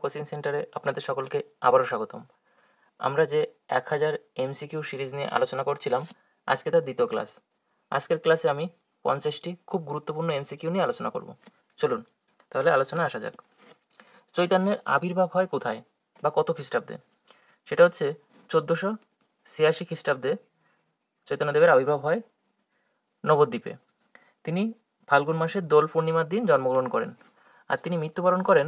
Coaching সেন্টারে আপনাদের সকলকে আবারও স্বাগতম। আমরা যে 1000 MCQ সিরিজ নিয়ে আলোচনা করছিলাম, আজকে তার দ্বিতীয় ক্লাস। আজকের ক্লাসে আমি 50টি খুব গুরুত্বপূর্ণ MCQ নিয়ে আলোচনা করব। চলুন তাহলে আলোচনা আসা যাক। চৈতন্যের আবির্ভাব হয় কোথায় বা কত খ্রিস্টাব্দে? সেটা হচ্ছে 1486 খ্রিস্টাব্দে চৈতন্যদেবের আবির্ভাব হয় নবদ্বীপে। তিনি ফাল্গুন মাসের দোল পূর্ণিমার দিন জন্মগ্রহণ করেন, আর তিনি মৃত্যুবরণ করেন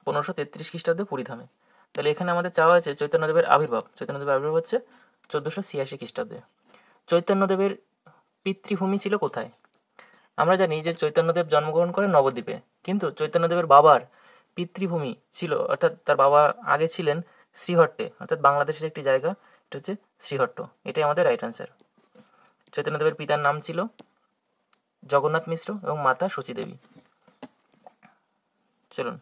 1533 খ্রিস্টাব্দে পুরীধামে। তাহলে এখানে আমাদের চাওয়া হয়েছে চৈতন্যদেবের আবির্ভাব। চৈতন্যদেবের আবির্ভাব হচ্ছে 1486 খ্রিস্টাব্দে। চৈতন্যদেবের পিতৃভূমি ছিল কোথায়? আমরা জানি যে চৈতন্যদেব জন্মগ্রহণ করেন নবদ্বীপে, কিন্তু চৈতন্যদেবের বাবার পিতৃভূমি ছিল, অর্থাৎ তার বাবা আগে ছিলেন শ্রীহট্টে, অর্থাৎ বাংলাদেশের একটি জায়গা, এটা হচ্ছে শ্রীহট্ট। এটাই আমাদের রাইট অ্যান্সার। চৈতন্যদেবের পিতার নাম ছিল জগন্নাথ মিশ্র এবং মাতা শচীদেবী। চলুন,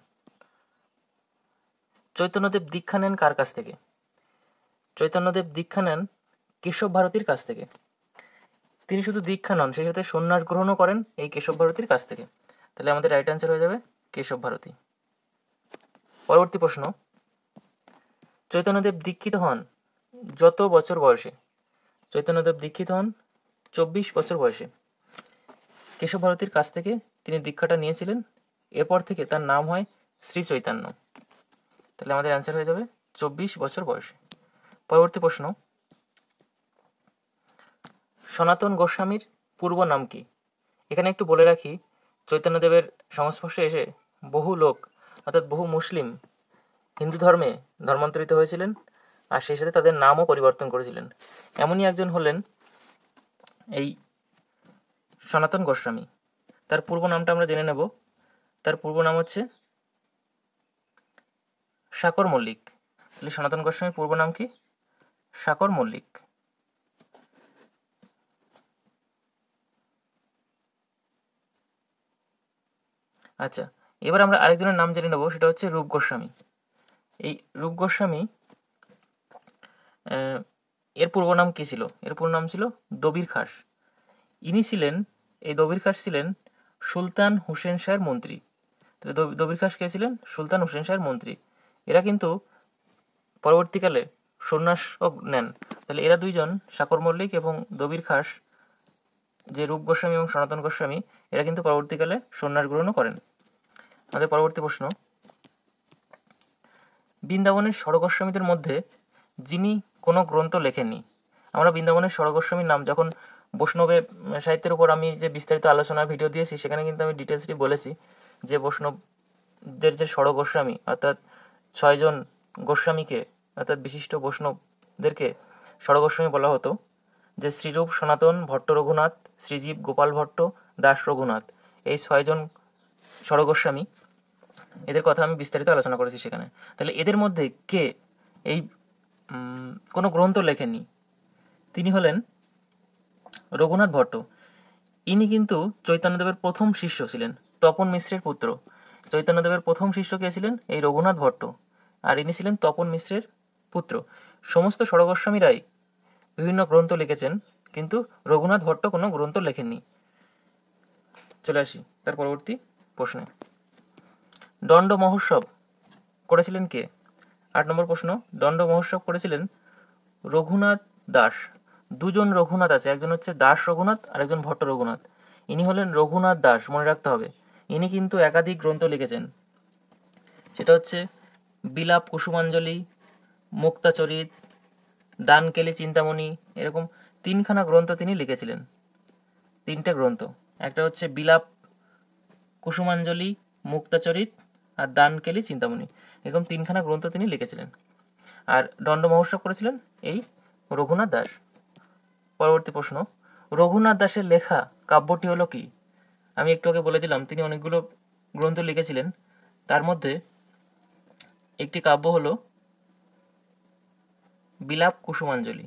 চৈতন্যদেব দীক্ষা নেন কার কাছ থেকে? চৈতন্যদেব দীক্ষা নেন কেশব ভারতীর কাছ থেকে। তিনি শুধু দীক্ষা নন, সেই সাথে সন্ন্যাস গ্রহণও করেন এই কেশব ভারতীর কাছ থেকে। তাহলে আমাদের রাইট অ্যান্সার হয়ে যাবে কেশব ভারতী। পরবর্তী প্রশ্ন, চৈতন্যদেব দীক্ষিত হন যত বছর বয়সে? চৈতন্যদেব দীক্ষিত হন 24 বছর বয়সে। কেশব ভারতীর কাছ থেকে তিনি দীক্ষাটা নিয়েছিলেন, এরপর থেকে তার নাম হয় শ্রী চৈতন্য। তাহলে আমাদের অ্যান্সার হয়ে যাবে 24 বছর বয়সে। পরবর্তী প্রশ্ন, সনাতন গোস্বামীর পূর্ব নাম কি? এখানে একটু বলে রাখি, চৈতন্যদেবের সংস্পর্শে এসে বহু লোক, অর্থাৎ বহু মুসলিম হিন্দু ধর্মে ধর্মান্তরিত হয়েছিলেন, আর সেই সাথে তাদের নামও পরিবর্তন করেছিলেন। এমনই একজন হলেন এই সনাতন গোস্বামী। তার পূর্ব নামটা আমরা জেনে নেব। তার পূর্ব নাম হচ্ছে শাকর মল্লিক। তাহলে সনাতন গোস্বামীর পূর্ব নাম কি? শাকর মল্লিক। আচ্ছা, এবার আমরা আরেকজনের নাম জেনে নেব, সেটা হচ্ছে রূপ গোস্বামী। এই রূপ গোস্বামী এর পূর্ব নাম কী ছিল? এর পূর্ব নাম ছিল দবির খাস। ইনি ছিলেন, এই দবির খাস ছিলেন সুলতান হুসেন শাহের মন্ত্রী। তাহলে দবির খাস কে ছিলেন? সুলতান হুসেন শাহের মন্ত্রী। এরা কিন্তু পরবর্তীকালে সন্ন্যাসও নেন। তাহলে এরা দুইজন, শাকর মল্লিক এবং দবির খাস, যে রূপ গোস্বামী এবং সনাতন গোস্বামী, এরা কিন্তু পরবর্তীকালে সন্ন্যাস গ্রহণও করেন। আমাদের পরবর্তী প্রশ্ন, বৃন্দাবনের ষড়গোস্বামীদের মধ্যে যিনি কোনো গ্রন্থ লেখেননি। আমরা বৃন্দাবনের ষড়গোস্বামীর নাম, যখন বৈষ্ণবের সাহিত্যের উপর আমি যে বিস্তারিত আলোচনার ভিডিও দিয়েছি, সেখানে কিন্তু আমি ডিটেলসলি বলেছি যে বৈষ্ণবদের যে ষড়গোস্বামী, অর্থাৎ 6 জন গোস্বামীকে, অর্থাৎ বিশিষ্ট বৈষ্ণবদেরকে ষড়গোস্বামী বলা হতো, যে শ্রীরূপ, সনাতন, ভট্ট রঘুনাথ, শ্রীজীব, গোপাল ভট্ট, দাস রঘুনাথ, এই 6 জন ষড়গোস্বামী, এদের কথা আমি বিস্তারিত আলোচনা করেছি সেখানে। তাহলে এদের মধ্যে কে এই কোনো গ্রন্থ লেখেননি? তিনি হলেন রঘুনাথ ভট্ট। ইনি কিন্তু চৈতন্যদেবের প্রথম শিষ্য ছিলেন, তপন মিশ্রের পুত্র। চৈতন্যদেবের প্রথম শিষ্য কে ছিলেন? এই রঘুনাথ ভট্ট, আর ইনি ছিলেন তপন মিশ্রের পুত্র। সমস্ত ষড়গোস্বামীরাই বিভিন্ন গ্রন্থ লিখেছেন, কিন্তু রঘুনাথ ভট্ট কোনো গ্রন্থ লেখেননি। চলে আসি তার পরবর্তী প্রশ্নে। দণ্ড মহোৎসব করেছিলেন কে? 8 নম্বর প্রশ্ন, দণ্ড মহোৎসব করেছিলেন রঘুনাথ দাস। দুজন রঘুনাথ আছে, একজন হচ্ছে দাস রঘুনাথ আর একজন ভট্ট রঘুনাথ। ইনি হলেন রঘুনাথ দাস, মনে রাখতে হবে। ইনি কিন্তু একাধিক গ্রন্থ লিখেছেন, সেটা হচ্ছে বিলাপ কুসুমাঞ্জলি, মুক্তাচরিত, দানকেলি চিন্তামণি, এরকম 3খানা গ্রন্থ তিনি লিখেছিলেন। 3টে গ্রন্থ, একটা হচ্ছে বিলাপ কুসুমাঞ্জলি, মুক্তাচরিত আর দানকেলি চিন্তামণি, এরকম 3খানা গ্রন্থ তিনি লিখেছিলেন। আর দণ্ড মহোৎসব করেছিলেন এই রঘুনাথ দাস। পরবর্তী প্রশ্ন, রঘুনাথ দাসের লেখা কাব্যটি হলো কি? আমি একটু আগে বলে দিলাম তিনি অনেকগুলো গ্রন্থ লিখেছিলেন, তার মধ্যে একটি কাব্য হলো বিলাপ কুসুমাঞ্জলি।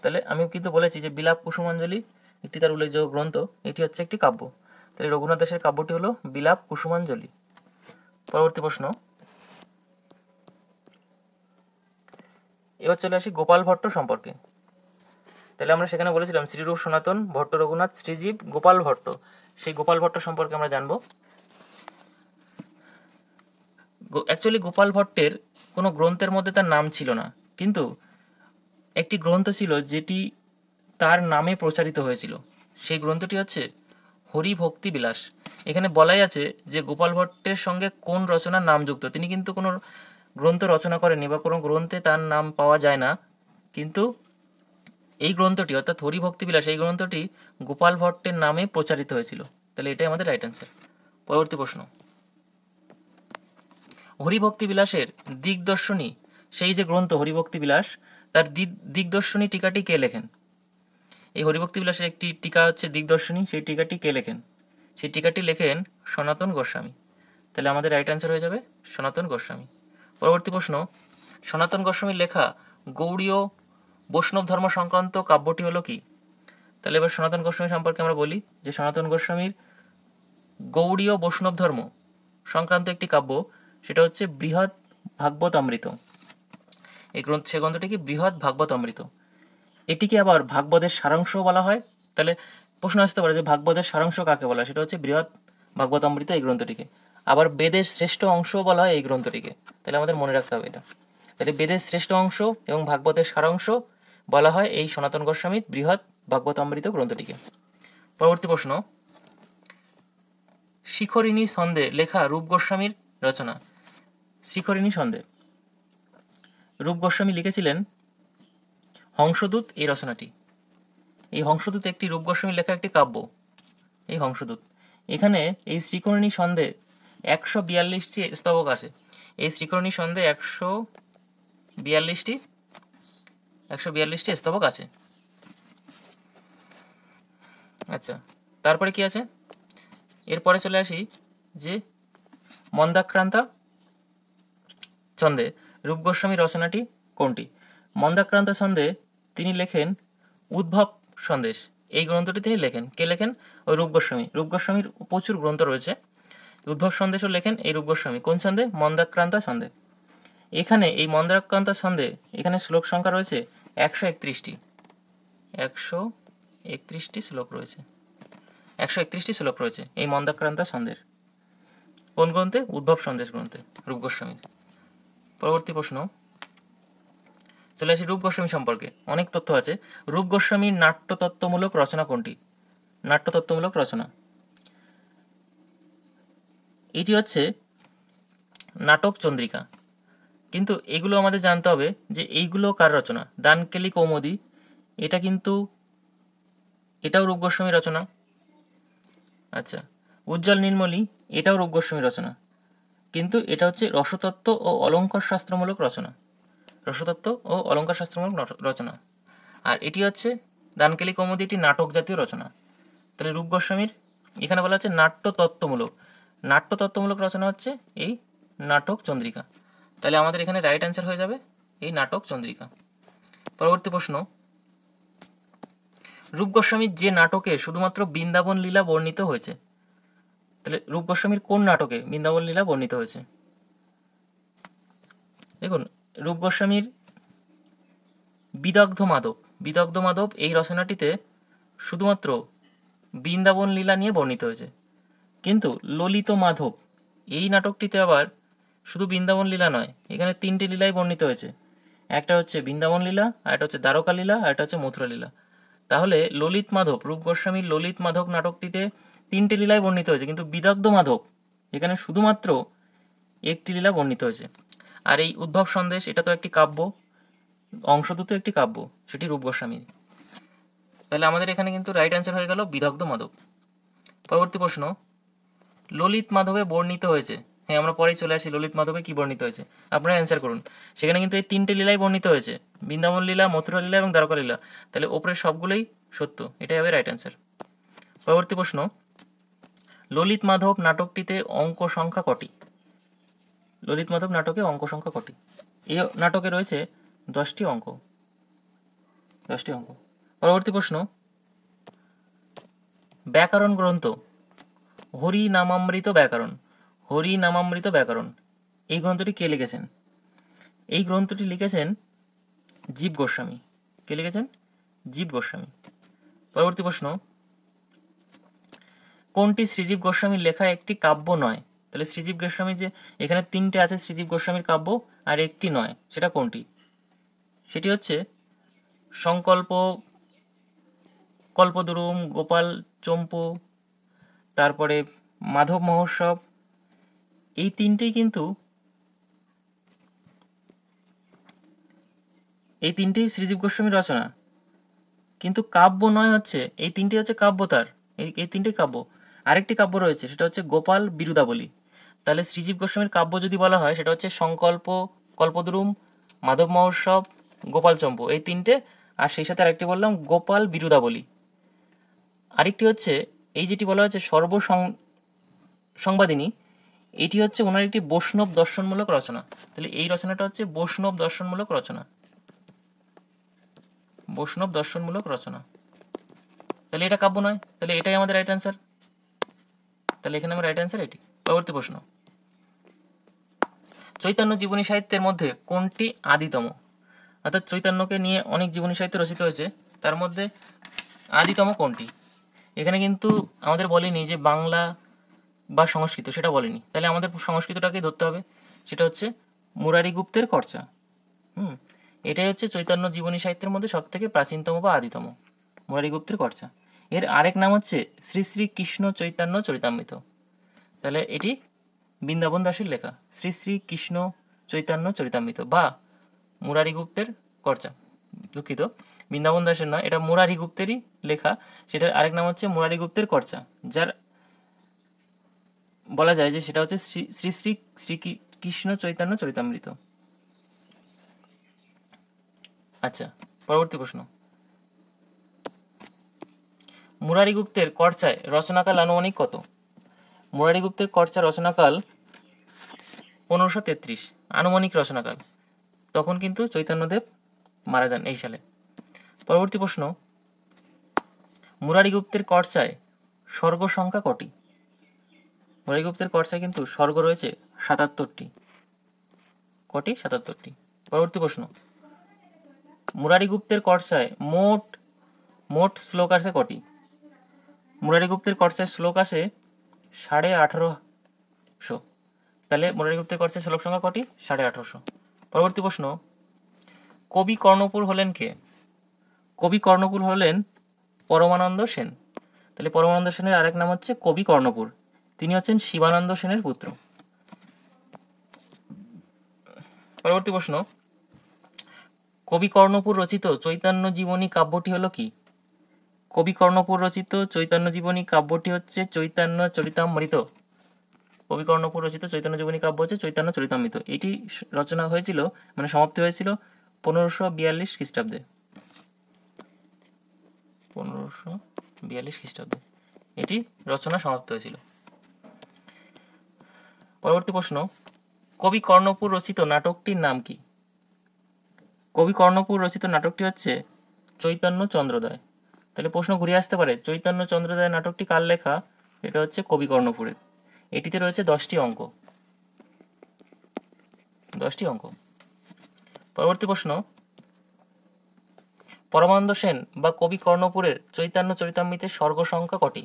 তাহলে আমি কিন্তু বলেছি যে বিলাপ কুসুমাঞ্জলি একটি তার উল্লেখযোগ্য গ্রন্থ, এটি হচ্ছে একটি কাব্য। তাহলে রঘুনাথ দাসের কাব্যটি হলো বিলাপ কুসুমাঞ্জলি। পরবর্তী প্রশ্ন, এবার চলে আসি গোপাল ভট্ট সম্পর্কে। তাহলে আমরা সেখানে বলেছিলাম শ্রীরূপ, সনাতন, ভট্ট রঘুনাথ, শ্রীজীব, গোপাল ভট্ট। সেই গোপাল ভট্ট সম্পর্কে আমরা জানব। অ্যাকচুয়ালি গোপাল ভট্টের কোনো গ্রন্থের মধ্যে তার নাম ছিল না, কিন্তু একটি গ্রন্থ ছিল যেটি তার নামে প্রচারিত হয়েছিল। সেই গ্রন্থটি হচ্ছে হরি ভক্তি বিলাস। এখানে বলাই আছে যে গোপাল ভট্টের সঙ্গে কোন রচনার নাম যুক্ত। তিনি কিন্তু কোনো গ্রন্থ রচনা করেননি বা কোনো গ্রন্থে তার নাম পাওয়া যায় না, কিন্তু এই গ্রন্থটি অর্থাৎ হরি ভক্তি বিলাস এই গ্রন্থটি গোপাল ভট্টের নামে প্রচারিত হয়েছিল। তাহলে এটাই আমাদের রাইট অ্যান্সার। পরবর্তী প্রশ্ন, হরিভক্তি বিলাসের দিগদর্শনী, সেই যে গ্রন্থ হরিভক্তি বিলাস, তার দিগদর্শনী টিকাটি কে লেখেন? এই হরিভক্তি বিলাসের একটি টিকা হচ্ছে দিগদর্শনী, সেই টিকাটি কে লেখেন? সেই টিকাটি লেখেন সনাতন গোস্বামী। তাহলে আমাদের রাইট অ্যান্সার হয়ে যাবে সনাতন গোস্বামী। পরবর্তী প্রশ্ন, সনাতন গোস্বামীর লেখা গৌড়ীয় বৈষ্ণব ধর্ম সংক্রান্ত কাব্যটি হলো কি? তাহলে এবার সনাতন গোস্বামী সম্পর্কে আমরা বলি যে সনাতন গোস্বামীর গৌড়ীয় বৈষ্ণব ধর্ম সংক্রান্ত একটি কাব্য, সেটা হচ্ছে বৃহৎ ভাগবতামৃত। এই সে গ্রন্থটি কি বৃহৎ ভাগবতামৃত। এটিকে আবার ভাগবতের সারাংশ বলা হয়। তাহলে প্রশ্ন আসতে পারে যে ভাগবতের সারাংশ কাকে বলা হয়? সেটা হচ্ছে বৃহৎ ভাগবতামৃত এই গ্রন্থটিকে। আবার বেদের শ্রেষ্ঠ অংশ বলা হয় এই গ্রন্থটিকে। তাহলে আমাদের মনে রাখতে হবে এটা। তাহলে বেদের শ্রেষ্ঠ অংশ এবং ভাগবতের সারাংশ বলা হয় এই সনাতন গোস্বামীর বৃহৎ ভাগবতামৃত গ্রন্থটিকে। পরবর্তী প্রশ্ন, শিখরিণী ছন্দে লেখা রূপ গোস্বামীর রচনা। শিখরিণী ছন্দে রূপ গোস্বামী লিখেছিলেন হংসদূত এই রচনাটি। এই হংসদূত একটি রূপ গোস্বামীর লেখা একটি কাব্য, এই হংসদূত। এখানে এই শ্রীকরণী ছন্দে 142টি স্তবক আছে। এই শ্রীকরণী ছন্দে 142টি স্তবক আছে। আচ্ছা, তারপরে কি আছে? এরপরে চলে আসি যে মন্দাক্রান্তা ছন্দে রূপ গোস্বামীর রচনাটি কোনটি? মন্দাক্রান্তা ছন্দে তিনি লেখেন উদ্ভব সন্দেশ, এই গ্রন্থটি তিনি লেখেন। কে লেখেন? ওই রূপ গোস্বামী। রূপ গোস্বামীর প্রচুর গ্রন্থ রয়েছে। উদ্ভব সন্দেশও লেখেন এই রূপ গোস্বামী। কোন ছন্দে? মন্দাক্রান্তা ছন্দে। এখানে এই মন্দাক্রান্তা ছন্দে এখানে শ্লোক সংখ্যা রয়েছে 131টি। 131টি শ্লোক রয়েছে। 131টি শ্লোক রয়েছে এই মন্দাক্রান্তা ছন্দের। কোন গ্রন্থে? উদ্ভব সন্দেশ গ্রন্থে রূপ গোস্বামীর। পরবর্তী প্রশ্ন, চলে আসি রূপ গোস্বামী সম্পর্কে অনেক তথ্য আছে। রূপ গোস্বামীর নাট্যতত্ত্বমূলক রচনা কোনটি? নাট্যতত্ত্বমূলক রচনা এটি হচ্ছে নাটক চন্দ্রিকা। কিন্তু এগুলো আমাদের জানতে হবে যে এইগুলো কার রচনা। দানকেলি কৌমুদী এটা কিন্তু এটাও রূপ গোস্বামীর রচনা। আচ্ছা, উজ্জ্বল নীলমণি এটাও রূপ গোস্বামীর রচনা, কিন্তু এটা হচ্ছে রসতত্ত্ব ও অলঙ্কার শাস্ত্রমূলক রচনা। রসতত্ত্ব ও অলঙ্কার শাস্ত্রমূলক রচনা। আর এটি হচ্ছে দানকেলি কৌমুদী, এটি নাটক জাতীয় রচনা। তাহলে রূপ গোস্বামীর এখানে বলা হচ্ছে নাট্যতত্ত্বমূলক। নাট্যতত্ত্বমূলক রচনা হচ্ছে এই নাটক চন্দ্রিকা। তাহলে আমাদের এখানে রাইট অ্যান্সার হয়ে যাবে এই নাটক চন্দ্রিকা। পরবর্তী প্রশ্ন, রূপ গোস্বামীর যে নাটকে শুধুমাত্র বৃন্দাবন লীলা বর্ণিত হয়েছে, তাহলে রূপ গোস্বামীর কোন নাটকে বৃন্দাবন লীলা বর্ণিত হয়েছে? দেখুন, রূপ গোস্বামীর বিদগ্ধ মাধব এই রচনাটিতে শুধুমাত্র বৃন্দাবন লীলা নিয়ে বর্ণিত হয়েছে। কিন্তু ললিত মাধব এই নাটকটিতে আবার শুধু বৃন্দাবন লীলা নয়, এখানে 3টি লীলাই বর্ণিত হয়েছে। একটা হচ্ছে বৃন্দাবন লীলা, আর একটা হচ্ছে দ্বারকা লীলা, আর একটা হচ্ছে মথুরা লীলা। তাহলে ললিত মাধব, রূপ গোস্বামীর ললিত মাধব নাটকটিতে 3টি লীলাই বর্ণিত হয়েছে, কিন্তু বিদগ্ধ মাধব এখানে শুধুমাত্র একটি লীলা বর্ণিত হয়েছে। আর এই উদ্ভব সন্দেশ এটা তো একটি কাব্য, অংশদূত একটি কাব্য, সেটি রূপ গোস্বামীর। তাহলে আমাদের এখানে কিন্তু রাইট অ্যান্সার হয়ে গেল বিদগ্ধ মাধব। পরবর্তী প্রশ্ন, ললিত মাধবে বর্ণিত হয়েছে। হ্যাঁ, আমরা পরেই চলে আসছি ললিত মাধবে কি বর্ণিত হয়েছে, আপনারা অ্যান্সার করুন। সেখানে কিন্তু এই 3টে লীলাই বর্ণিত হয়েছে, বৃন্দাবন লীলা, মথুরা লীলা এবং দ্বারকা লীলা। তাহলে ওপরের সবগুলোই সত্য, এটাই হবে রাইট অ্যান্সার। পরবর্তী প্রশ্ন, ললিত মাধব নাটকটিতে অঙ্ক সংখ্যা কটি? ললিত মাধব নাটকে অঙ্ক সংখ্যা কটি? এই নাটকে রয়েছে 10টি অঙ্ক। পরবর্তী প্রশ্ন, ব্যাকরণ গ্রন্থ হরি নামামৃত ব্যাকরণ এই গ্রন্থটি কে লিখেছেন? এই গ্রন্থটি লিখেছেন জীব গোস্বামী। কে লিখেছেন? জীব গোস্বামী। পরবর্তী প্রশ্ন, কোনটি শ্রীজীব গোস্বামীর লেখা একটি কাব্য নয়? তাহলে শ্রীজীব গোস্বামী যে এখানে 3টে আছে শ্রীজীব গোস্বামীর কাব্য, আর একটি নয়, সেটা কোনটি? সেটি হচ্ছে সংকল্প, কল্পদ্রুম, গোপাল চম্পু, তারপরে মাধব মহোৎসব। এই তিনটেই শ্রীজীব গোস্বামীর রচনা, কিন্তু কাব্য নয় হচ্ছে, এই তিনটে হচ্ছে কাব্য তার, এই তিনটেই কাব্য। আরেকটি কাব্য রয়েছে, সেটা হচ্ছে গোপাল বিরুদাবলী। তাহলে শ্রীজীব গোস্বামীর কাব্য যদি বলা হয়, সেটা হচ্ছে সংকল্প, কল্পদ্রুম, মাধব মহোৎসব, গোপাল চম্পু, এই তিনটে। আর সেই সাথে আরেকটি বললাম গোপাল বিরুদাবলী। আরেকটি হচ্ছে এই যেটি বলা হচ্ছে সংবাদিনী, এটি হচ্ছে ওনার একটি বৈষ্ণব দর্শনমূলক রচনা। তাহলে এই রচনাটা হচ্ছে বৈষ্ণব দর্শনমূলক রচনা, বৈষ্ণব দর্শনমূলক রচনা। তাহলে এটা কাব্য নয়, তাহলে এটাই আমাদের রাইট অ্যান্সার। তাহলে এখানে আমার রাইট অ্যান্সার এটি। পরবর্তী প্রশ্ন, চৈতন্য জীবনী সাহিত্যের মধ্যে কোনটি আদিতম? অর্থাৎ চৈতন্যকে নিয়ে অনেক জীবনী সাহিত্য রচিত হয়েছে, তার মধ্যে আদিতম কোনটি? এখানে কিন্তু আমাদের বলেনি যে বাংলা বা সংস্কৃত, সেটা বলেনি। তাহলে আমাদের সংস্কৃতটাকেই ধরতে হবে, সেটা হচ্ছে মুরারি গুপ্তের কর্চা। এটাই হচ্ছে চৈতন্য জীবনী সাহিত্যের মধ্যে সব থেকে প্রাচীনতম বা আদিতম, মুরারি গুপ্তের কর্চা। এর আরেক নাম হচ্ছে শ্রী শ্রী কৃষ্ণ চৈতন্য চরিতামৃত। তাহলে এটি বৃন্দাবন দাসের লেখা, শ্রী শ্রী কৃষ্ণ চৈতন্য চরিতামৃত বা মুরারি গুপ্তের কর্চা। দুঃখিত, বৃন্দাবন দাসের নয়, এটা মুরারি গুপ্তেরই লেখা। সেটার আরেক নাম হচ্ছে মুরারি গুপ্তের কর্চা, যার বলা যায় যে সেটা হচ্ছে শ্রী শ্রী শ্রী কৃষ্ণ চৈতন্য চরিতামৃত। আচ্ছা, পরবর্তী প্রশ্ন, মুরারি গুপ্তের কর্চায় রচনাকাল আনুমানিক কত? মুরারি গুপ্তের কর্চা রচনাকাল 1533 আনুমানিক রচনাকাল। তখন কিন্তু চৈতন্যদেব মারা যান এই সালে। পরবর্তী প্রশ্ন, মুরারি গুপ্তের কর্চায় স্বর্গ সংখ্যা কটি? মুরারি গুপ্তের কর্চায় কিন্তু স্বর্গ রয়েছে 77টি। কটি? 77টি। পরবর্তী প্রশ্ন, মুরারি গুপ্তের কর্চায় মোট শ্লোক আছে কটি? মুরারি গুপ্তের কর্চায় শ্লোক আসে 1850। তাহলে মুরারি গুপ্তের কর্চায় শ্লোক সংখ্যা কটি? 1850। পরবর্তী প্রশ্ন, কবি কর্ণপুর হলেন কে? কবি কর্ণপুর হলেন পরমানন্দ সেন। তাহলে পরমানন্দ সেনের আরেক নাম হচ্ছে কবি কর্ণপুর। তিনি হচ্ছেন শিবানন্দ সেনের পুত্র। পরবর্তী প্রশ্ন, কবি কর্ণপুর রচিত চৈতন্য জীবনী কাব্যটি হলো কি? কবি কর্ণপুর রচিত চৈতন্য জীবনী কাব্যটি হচ্ছে চৈতন্য চরিতামৃত। কবি কর্ণপুর রচিত চৈতন্য জীবনী কাব্য হচ্ছে চৈতন্য চরিতামৃত। এটি রচনা হয়েছিল, মানে সমাপ্তি হয়েছিল 1542 খ্রিস্টাব্দে। 1542 খ্রিস্টাব্দে এটি রচনা সমাপ্ত হয়েছিল। পরবর্তী প্রশ্ন, কবি কর্ণপুর রচিত নাটকটির নাম কি? কবি কর্ণপুর রচিত নাটকটি হচ্ছে চৈতন্য চন্দ্রোদয়। তাহলে প্রশ্ন ঘুরে আসতে পারে, চৈতন্য চন্দ্রোদয় নাটকটি কার লেখা? এটা হচ্ছে কবি কর্ণপুরের। এটিতে রয়েছে 10টি অঙ্ক। 10টি অঙ্ক। পরবর্তী প্রশ্ন, পরমানন্দ সেন বা কবি কর্ণপুরের চৈতন্য চরিতামৃতের স্বর্গ সংখ্যা কটি?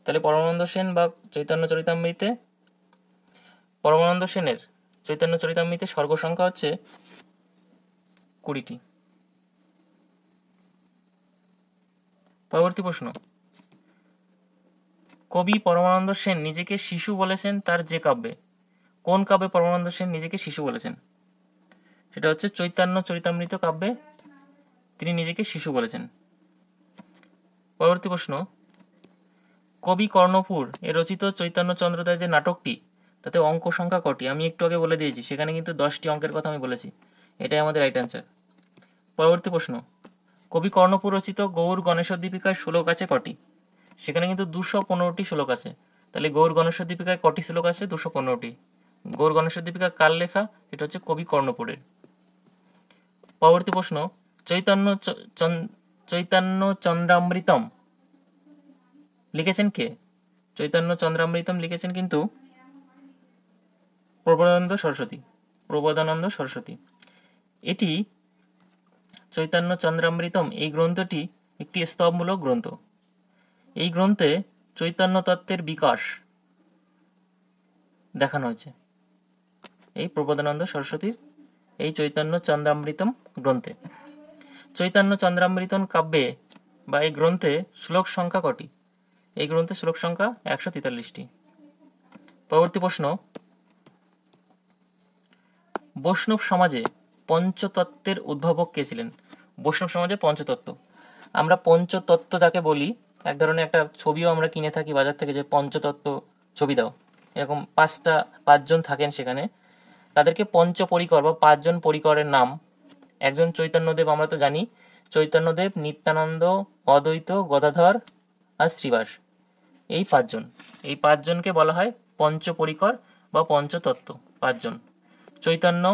তাহলে পরমানন্দ সেন বা চৈতন্য চরিতামৃতে পরমানন্দ সেনের চৈতন্য চরিতামৃতের স্বর্গ সংখ্যা হচ্ছে 20টি। পরবর্তী প্রশ্ন, কবি পরমানন্দ সেন নিজেকে শিশু বলেছেন তার যে কাব্যে? কোন কাব্যে পরমানন্দ সেন নিজেকে শিশু বলেছেন? সেটা হচ্ছে চৈতন্য চরিতামৃত কাব্যে তিনি নিজেকে শিশু বলেছেন। পরবর্তী প্রশ্ন, কবি কর্ণপুর এ রচিত চৈতন্য চন্দ্রোদয় যে নাটকটি, তাতে অঙ্ক সংখ্যা কটি? আমি একটু আগে বলে দিয়েছি, সেখানে কিন্তু 10টি অঙ্কের কথা আমি বলেছি। এটাই আমাদের রাইট অ্যান্সার। পরবর্তী প্রশ্ন, কবি কর্ণপুর রচিত গৌর গণেশ্বর দীপিকার শ্লোক আছে কটি? সেখানে কিন্তু 215টি শ্লোক আছে। তাহলে গৌর গণেশ্বর দীপিকায় কটি শ্লোক আছে? 215টি। গৌর গণেশ্বর দীপিকা কার লেখা? এটা হচ্ছে কবি কর্ণপুরের। পরবর্তী প্রশ্ন, চৈতন্য চন্দ্রামৃতম লিখেছেন কে? চৈতন্য চন্দ্রামৃতম লিখেছেন কিন্তু প্রবোধানন্দ সরস্বতী। এটি চৈতন্য চন্দ্রামৃতম এই গ্রন্থটি একটি স্তবমূলক গ্রন্থ। এই গ্রন্থে চৈতন্য তত্ত্বের বিকাশ দেখানো হয়েছে এই প্রবোধানন্দ সরস্বতীর এই চৈতন্য চন্দ্রামৃতম গ্রন্থে। চৈতন্য চন্দ্রামৃতম কাব্যে বা এই গ্রন্থে শ্লোক সংখ্যা কটি? এই গ্রন্থে শ্লোক সংখ্যা 143টি। পরবর্তী প্রশ্ন, বৈষ্ণব সমাজে পঞ্চতত্ত্বের উদ্ভাবক কে ছিলেন? বৈষ্ণব সমাজে পঞ্চতত্ত্ব, আমরা পঞ্চতত্ত্ব যাকে বলি, এক ধরনের একটা ছবিও আমরা কিনে থাকি বাজার থেকে, যে পঞ্চতত্ত্ব ছবি দাও, এরকম পাঁচজন থাকেন সেখানে, তাদেরকে পঞ্চপরিকর বা 5 জন পরিকরের নাম। একজন চৈতন্যদেব, আমরা তো জানি চৈতন্যদেব, নিত্যানন্দ, অদ্বৈত, গদাধর আর শ্রীবাস, এই 5 জন, এই 5 জনকে বলা হয় পঞ্চপরিকর বা পঞ্চতত্ত্ব। 5 জন, চৈতন্য,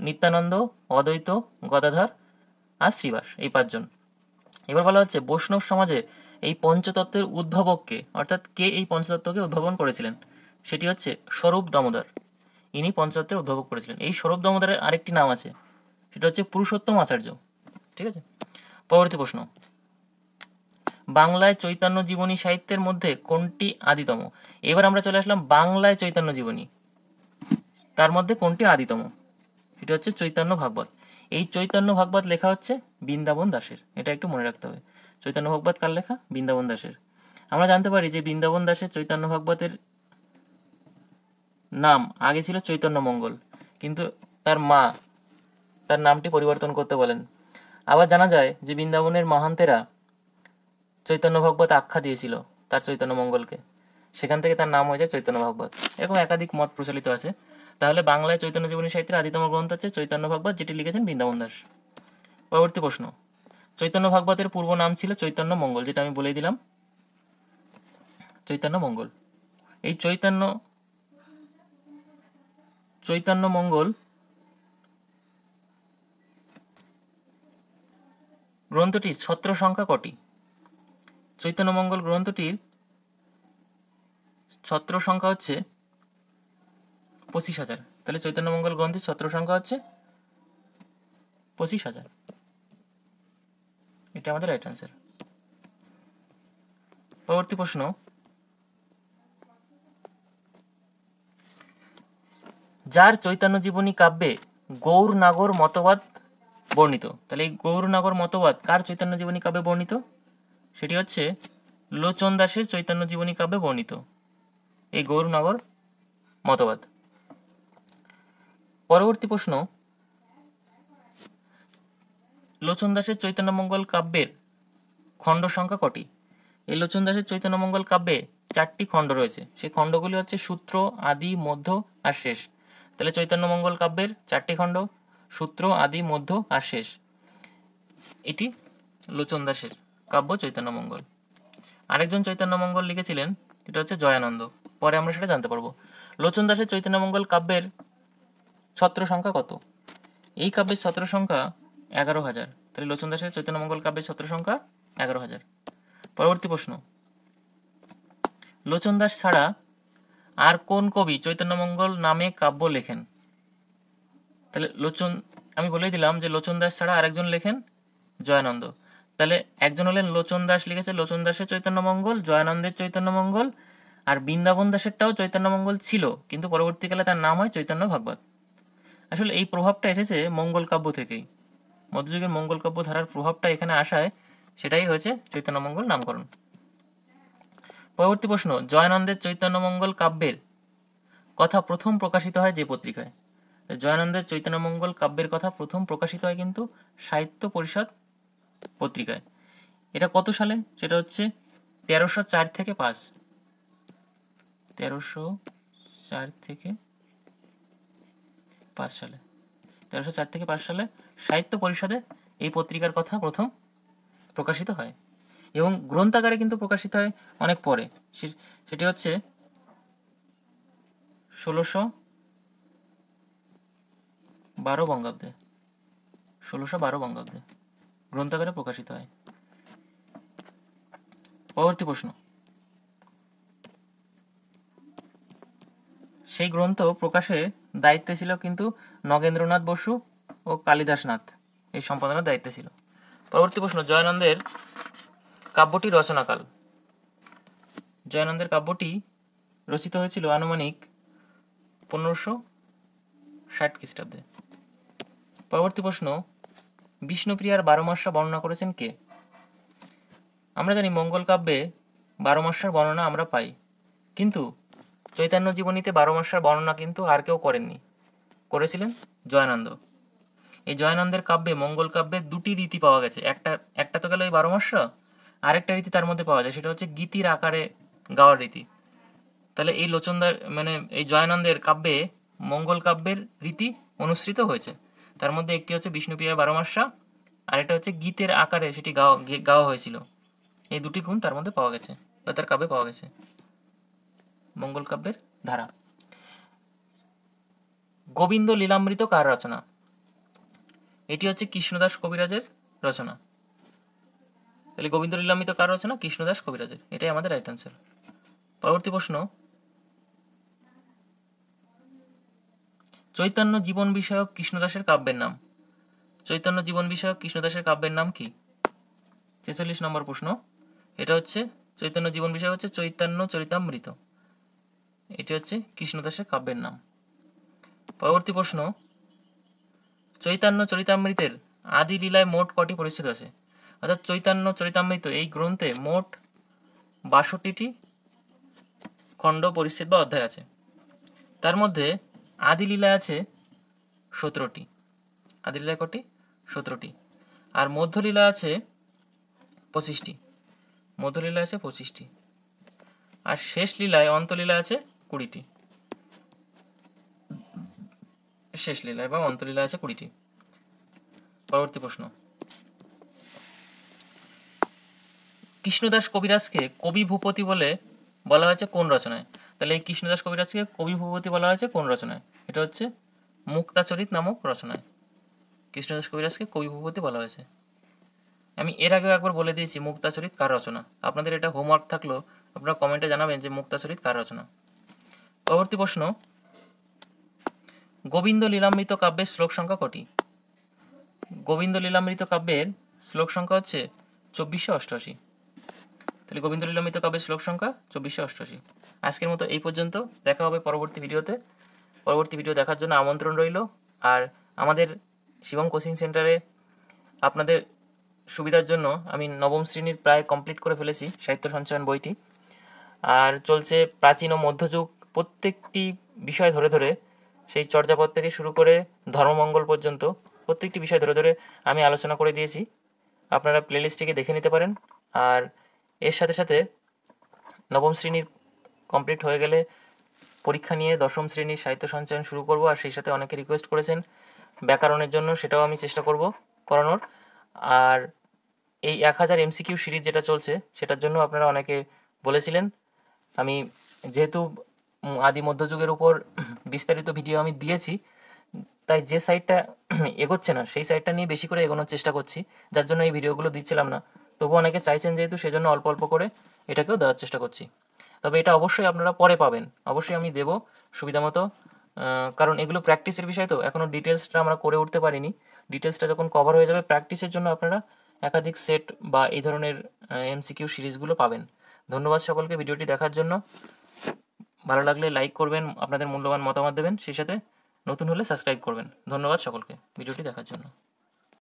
নিত্যানন্দ, অদ্বৈত, গদাধর আর শ্রীবাস, এই 5 জন। এবার বলা হচ্ছে বৈষ্ণব সমাজে এই পঞ্চতত্ত্বের উদ্ভাবককে, অর্থাৎ কে এই পঞ্চতত্ত্বকে উদ্ভাবন করেছিলেন? সেটি হচ্ছে স্বরূপ দামোদর। ইনি পঞ্চতত্ত্বের উদ্ভাবক করেছিলেন। এই স্বরূপ দামোদরের আরেকটি নাম আছে, সেটা হচ্ছে পুরুষোত্তম আচার্য। ঠিক আছে। পরবর্তী প্রশ্ন, বাংলায় চৈতন্য জীবনী সাহিত্যের মধ্যে কোনটি আদিতম? এবার আমরা চলে আসলাম বাংলায় চৈতন্য জীবনী, তার মধ্যে কোনটি আদিতম? সেটা হচ্ছে চৈতন্য ভাগবত। এই চৈতন্য ভাগবত লেখা হচ্ছে বৃন্দাবন দাসের, এটা একটু মনে রাখতে হবে। চৈতন্য ভাগবত কার লেখা? বৃন্দাবন দাসের। আমরা জানতে পারি যে বৃন্দাবন দাসের চৈতন্য ভাগবতের নাম আগে ছিল চৈতন্য মঙ্গল, কিন্তু তার মা তার নামটি পরিবর্তন করতে বলেন। আবার জানা যায় যে বৃন্দাবনের মহান্তেরা চৈতন্য ভাগবত আখ্যা দিয়েছিল তার চৈতন্য মঙ্গলকে, সেখান থেকে তার নাম হয়ে যায় চৈতন্য ভাগবত। এরকম একাধিক মত প্রচলিত আছে। তাহলে বাংলায় চৈতন্য জীবনী সাহিত্যের আদিতম গ্রন্থ হচ্ছে চৈতন্য ভাগবত, যেটি লিখেছেন বৃন্দাবন দাস। পরবর্তী প্রশ্ন, চৈতন্য ভাগবতের পূর্ব নাম ছিল চৈতন্য মঙ্গল, যেটা আমি বলেই দিলাম, চৈতন্য মঙ্গল। এই চৈতন্য মঙ্গল গ্রন্থটির ছত্র সংখ্যা কটি? চৈতন্য মঙ্গল গ্রন্থটির ছত্র সংখ্যা হচ্ছে 25,000। তাহলে চৈতন্য মঙ্গল গ্রন্থের ছত্র সংখ্যা হচ্ছে 25,000। এটা আমাদের রাইট আনসার। পরবর্তী প্রশ্ন, যার চৈতন্য জীবনী কাব্যে গৌর নাগর মতবাদ বর্ণিত, তাহলে এই গৌর নাগর মতবাদ কার চৈতন্য জীবনী কাব্যে বর্ণিত? সেটি হচ্ছে লোচন দাসের চৈতন্য জীবনী কাব্যে বর্ণিত এই গৌর নাগর মতবাদ। পরবর্তী প্রশ্ন, লোচন দাসের চৈতন্য মঙ্গল কাব্যের খণ্ড সংখ্যা কটি? এই লোচন দাসের চৈতন্য মঙ্গল কাব্যে 4টি খণ্ড রয়েছে। সেই খণ্ডগুলি হচ্ছে সূত্র, আদি, মধ্য আর শেষ। তাহলে চৈতন্য মঙ্গল কাব্যের 4টি খণ্ড, সূত্র, আদি, মধ্য আর শেষ। এটি লোচন দাসের কাব্য চৈতন্য মঙ্গল। আরেকজন চৈতন্য মঙ্গল লিখেছিলেন, এটা হচ্ছে জয়ানন্দ, পরে আমরা সেটা জানতে পারবো। লোচন দাসের চৈতন্য মঙ্গল কাব্যের ছত্র সংখ্যা কত? এই কাব্যের ছত্র সংখ্যা 11,000। তাহলে লোচন দাসের চৈতন্য মঙ্গল কাব্যের ছত্র সংখ্যা 11,000। পরবর্তী প্রশ্ন, লোচন দাস ছাড়া আর কোন কবি চৈতন্য মঙ্গল নামে কাব্য লেখেন? তাহলে আমি বলেই দিলাম যে লোচন দাস ছাড়া আরেকজন লেখেন জয়ানন্দ। তাহলে একজন হলেন লোচন দাস, লিখেছে লোচন দাসের চৈতন্য মঙ্গল, জয়ানন্দের চৈতন্য মঙ্গল, আর বৃন্দাবন দাসেরটাও চৈতন্য মঙ্গল ছিল, কিন্তু পরবর্তীকালে তার নাম হয় চৈতন্য ভাগবত। আসলে এই প্রভাবটা এসেছে মঙ্গল কাব্য থেকেই, মধ্যযুগের মঙ্গল কাব্য ধারার প্রভাবটা এখানে আসায় সেটাই হয়েছে চৈতন্য মঙ্গল নামকরণ। পরবর্তী প্রশ্ন, জয়ানন্দের চৈতন্য মঙ্গল কাব্যের কথা প্রথম প্রকাশিত হয় যে পত্রিকায়? জয়ানন্দের চৈতন্য মঙ্গল কাব্যের কথা প্রথম প্রকাশিত হয় কিন্তু সাহিত্য পরিষদ পত্রিকায়। এটা কত সালে? সেটা হচ্ছে 1304 থেকে 5। 1304 থেকে 5 সালে, 1304 থেকে 5 সালে সাহিত্য পরিষদে এই পত্রিকার কথা প্রথম প্রকাশিত হয়, এবং গ্রন্থাকারে কিন্তু প্রকাশিত হয় অনেক পরে। সেটি হচ্ছে 1612 বঙ্গাব্দে, 1612 বঙ্গাব্দে গ্রন্থাকারে প্রকাশিত হয়। পরবর্তী প্রশ্ন, সেই গ্রন্থ প্রকাশের দায়িত্বে ছিল কিন্তু নগেন্দ্রনাথ বসু ও কালিদাস নাথ, এই সম্পাদনার দায়িত্বে ছিল। পরবর্তী প্রশ্ন, জয়ানন্দের কাব্যটি 1560 খ্রিস্টাব্দে। পরবর্তী প্রশ্ন, বিষ্ণুপ্রিয়ার 12 মাসা বর্ণনা করেছেন কে? আমরা জানি মঙ্গল কাব্যে 12 মাসার বর্ণনা আমরা পাই, কিন্তু চৈতন্য জীবনীতে 12 মাসার বর্ণনা কিন্তু আর কেউ করেননি, করেছিলেন জয়ানন্দ। এই জয়ানন্দের কাব্যে, মঙ্গল কাব্যে দুটি রীতি পাওয়া গেছে। একটা তো গেল এই 12 মাসা, আরেকটা রীতি তার মধ্যে পাওয়া যায়, সেটা হচ্ছে গীতির আকারে গাওয়ার রীতি। তাহলে এই লোচনদার এই জয়ানন্দের কাব্যে মঙ্গল কাব্যের রীতি অনুসৃত হয়েছে। তার মধ্যে একটি হচ্ছে বিষ্ণুপ্রিয়ার 12 মাসা, আরেকটা হচ্ছে গীতের আকারে সেটি গাওয়া হয়েছিল। এই দুটি গুণ তার মধ্যে পাওয়া গেছে বা তার কাব্যে পাওয়া গেছে, মঙ্গল কাব্যের ধারা। গোবিন্দ লীলামৃত কার রচনা? এটি হচ্ছে কৃষ্ণদাস কবিরাজের রচনা। তাহলে গোবিন্দ লীলামৃত কার রচনা? কৃষ্ণদাস কবিরাজের। এটাই আমাদের রাইট অ্যান্সার। পরবর্তী প্রশ্ন, চৈতন্য জীবন বিষয়ক কৃষ্ণদাসের কাব্যের নাম। চৈতন্য জীবন বিষয়ক কৃষ্ণদাসের কাব্যের নাম কি? 46 নম্বর প্রশ্ন। এটা হচ্ছে চৈতন্য জীবন বিষয় হচ্ছে চৈতন্য চরিতামৃত। এটি হচ্ছে কৃষ্ণদাসের কাব্যের নাম। পরবর্তী প্রশ্ন, চৈতন্য চরিতামৃতের আদি লীলায় মোট কটি পরিচ্ছেদ আছে? অর্থাৎ চৈতন্য চরিতামৃত এই গ্রন্থে মোট 62টি খণ্ড, পরিচ্ছেদ বা অধ্যায় আছে। তার মধ্যে আদি লীলায় আছে 17টি। আদি লীলায় কটি? 17টি। আর মধ্যলীলা আছে 25টি। মধ্যলীলা আছে 25টি। আর শেষ লীলায়, অন্তলীলা আছে 20টি। শেষ লীলায় বা অন্তলীলা আছে 20টি। পরবর্তী প্রশ্ন, কৃষ্ণদাস কবিরাজকে কবি ভূপতি বলে বলা হয়েছে কোন রচনায়? তাহলে এই কৃষ্ণদাস কবিরাজকে কবি ভূপতি বলা হয়েছে কোন রচনায়? এটা হচ্ছে মুক্তাচরিত নামক রচনায় কৃষ্ণদাস কবিরাজকে কবি ভূপতি বলা হয়েছে। আমি এর আগেও একবার বলে দিয়েছি মুক্তাচরিত কার রচনা। আপনাদের এটা হোমওয়ার্ক থাকলো, আপনারা কমেন্টে জানাবেন যে মুক্তাচরিত কার রচনা। পরবর্তী প্রশ্ন, গোবিন্দ লীলামৃত কাব্যের শ্লোক সংখ্যা কটি? গোবিন্দ লীলামৃত কাব্যের শ্লোক সংখ্যা হচ্ছে 2488। তাহলে গোবিন্দ লীলামৃত কাব্যের শ্লোক সংখ্যা 2488। আজকের মতো এই পর্যন্ত। দেখা হবে পরবর্তী ভিডিওতে। পরবর্তী ভিডিও দেখার জন্য আমন্ত্রণ রইল। আর আমাদের শিবম কোচিং সেন্টারে আপনাদের সুবিধার জন্য আমি নবম শ্রেণীর প্রায় কমপ্লিট করে ফেলেছি সাহিত্য সঞ্চয়ন বইটি। আর চলছে প্রাচীন ও মধ্যযুগ, প্রত্যেকটি বিষয় ধরে ধরে, সেই চর্যাপদ থেকে শুরু করে ধর্মমঙ্গল পর্যন্ত প্রত্যেকটি বিষয় ধরে ধরে আমি আলোচনা করে দিয়েছি। আপনারা প্লেলিস্টটিকে দেখে নিতে পারেন। আর এর সাথে সাথে নবম শ্রেণীর কমপ্লিট হয়ে গেলে পরীক্ষা নিয়ে দশম শ্রেণীর সাহিত্য সঞ্চয়ন শুরু করব। আর সেই সাথে অনেকে রিকোয়েস্ট করেছেন ব্যাকরণের জন্য, সেটাও আমি চেষ্টা করব করানোর। আর এই 1000 MCQ সিরিজ যেটা চলছে, সেটার জন্য আপনারা অনেকে বলেছিলেন। আমি যেহেতু আদি মধ্যযুগের উপর বিস্তারিত ভিডিও আমি দিয়েছি, তাই যে সাইডটা এগোচ্ছে না সেই সাইডটা নিয়ে বেশি করে এগোনোর চেষ্টা করছি, যার জন্য এই ভিডিওগুলো দিচ্ছিলাম না। তবু অনেকে চাইছেন যেহেতু, সেজন্য অল্প অল্প করে এটাকেও দেওয়ার চেষ্টা করছি। তবে এটা অবশ্যই আপনারা পরে পাবেন, অবশ্যই আমি দেবো সুবিধা মতো, কারণ এগুলো প্র্যাকটিসের বিষয়, তো এখনও ডিটেলসটা আমরা করে উঠতে পারিনি। ডিটেলসটা যখন কভার হয়ে যাবে, প্র্যাকটিসের জন্য আপনারা একাধিক সেট বা এই ধরনের MCQ সিরিজগুলো পাবেন। ধন্যবাদ সকলকে ভিডিওটি দেখার জন্য। ভালো লাগলে লাইক করবেন, আপনাদের মূল্যবান মতামত দেবেন, সেই সাথে নতুন হলে সাবস্ক্রাইব করবেন। ধন্যবাদ সকলকে ভিডিওটি দেখার জন্য।